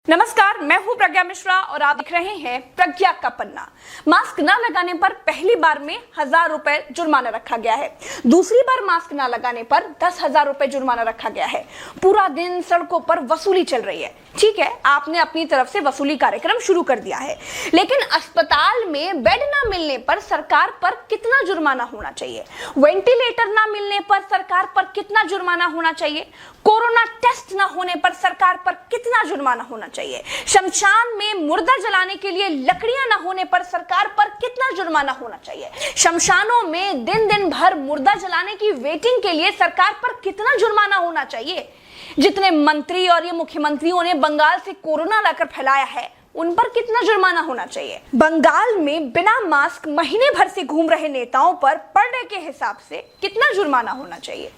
नमस्कार, मैं हूं प्रज्ञा मिश्रा और आप देख रहे हैं प्रज्ञा का पन्ना। मास्क न लगाने पर पहली बार में 1000 रुपए जुर्माना रखा गया है। दूसरी बार मास्क न लगाने पर 10,000 रुपए जुर्माना रखा गया है। पूरा दिन सड़कों पर वसूली चल रही है। ठीक है, आपने अपनी तरफ से वसूली कार्यक्रम शुरू कर दिया है, लेकिन अस्पताल में बेड न मिलने पर सरकार पर कितना जुर्माना होना चाहिए? वेंटिलेटर न मिलने पर सरकार पर कितना जुर्माना होना चाहिए? कोरोना टेस्ट न होने पर सरकार पर कितना जुर्माना होना चाहिए? शमशान में मुर्दा जलाने के लिए लकड़ियां न होने पर सरकार पर कितना जुर्माना होना चाहिए? शमशानों में दिन दिन भर मुर्दा जलाने की वेटिंग के लिए सरकार पर कितना जुर्माना होना चाहिए? जितने मंत्री और ये मुख्यमंत्रियों ने बंगाल से कोरोना लाकर फैलाया है, उन पर कितना जुर्माना होना चाहिए? बंगाल में बिना मास्क महीने भर से घूम रहे नेताओं पर पर डे के हिसाब से कितना जुर्माना होना चाहिए?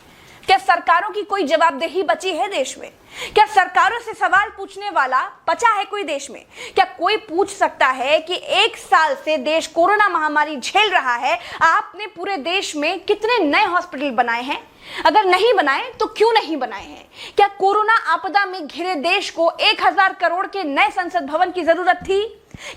क्या सरकारों की कोई जवाबदेही बची है देश में? क्या सरकारों से सवाल पूछने वाला बचा है कोई देश में? क्या कोई पूछ सकता है कि 1 साल से देश कोरोना महामारी झेल रहा है, आपने पूरे देश में कितने नए हॉस्पिटल बनाए हैं? अगर नहीं बनाए तो क्यों नहीं बनाए हैं? क्या कोरोना आपदा में घिरे देश को 1000 करोड़ के नए संसद भवन की जरूरत थी?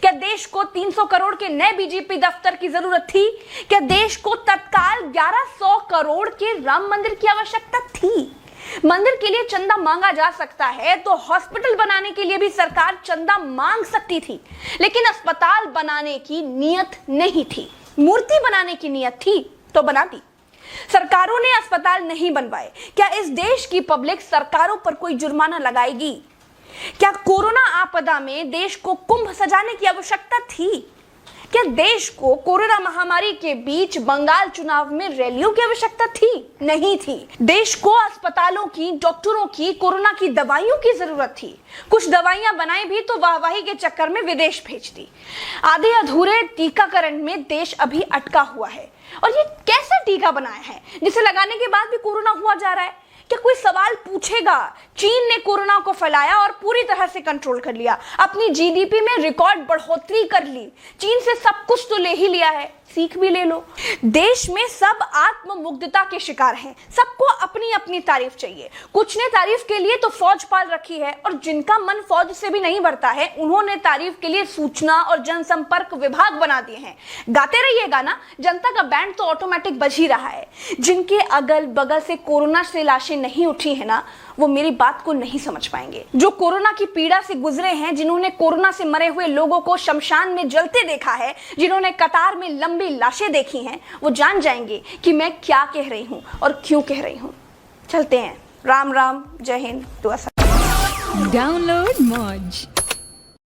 क्या देश को 300 करोड़ के नए बीजेपी दफ्तर की जरूरत थी? क्या देश को तत्काल 1100 करोड़ के राम मंदिर की आवश्यकता थी? मंदिर के लिए चंदा मांगा जा सकता है तो हॉस्पिटल बनाने के लिए भी सरकार चंदा मांग सकती थी, लेकिन अस्पताल बनाने की नियत नहीं थी। मूर्ति बनाने की नियत थी तो बना दी। सरकारों ने अस्पताल नहीं बनवाए। क्या इस देश की पब्लिक सरकारों पर कोई जुर्माना लगाएगी? क्या कोरोना आपदा में देश को कुंभ सजाने की आवश्यकता थी? क्या देश को कोरोना महामारी के बीच बंगाल चुनाव में रैलियों की आवश्यकता थी? नहीं थी। देश को अस्पतालों की, डॉक्टरों की, कोरोना की दवाइयों की जरूरत थी। कुछ दवाइयां बनाई भी तो वाहवाही के चक्कर में विदेश भेज दी। आधे अधूरे टीकाकरण में देश अभी अटका हुआ है। और ये कैसा टीका बनाया है जिसे लगाने के बाद भी कोरोना हुआ जा रहा है? क्या कोई सवाल पूछेगा? चीन ने कोरोना को फैलाया और पूरी तरह से कंट्रोल कर लिया। अपनी जीडीपी में रिकॉर्ड बढ़ोतरी कर ली। चीन से सब कुछ तो ले ही लिया है, सीख भी ले लो। देश में सब आत्ममुग्धता के शिकार हैं। सबको अपनी अपनी तारीफ चाहिए। कुछ ने तारीफ के लिए तो फौज पाल रखी है, और जिनका मन फौज से भी नहीं भरता है, उन्होंने तारीफ के लिए सूचना और जनसंपर्क विभाग बना दिए हैं। गाते रहिएगा ना, जनता का बैंड तो ऑटोमेटिक बज ही रहा है। जिनके अगल बगल से कोरोना से लाशें नहीं उठी है ना, वो मेरी बात को नहीं समझ पाएंगे। जो कोरोना की पीड़ा से गुजरे हैं, जिन्होंने कोरोना से मरे हुए लोगों को शमशान में जलते देखा है, जिन्होंने कतार में लंबी लाशें देखी हैं, वो जान जाएंगे कि मैं क्या कह रही हूं और क्यों कह रही हूं। चलते हैं। राम राम, जय हिंद, दुआ। डाउनलोड मौज।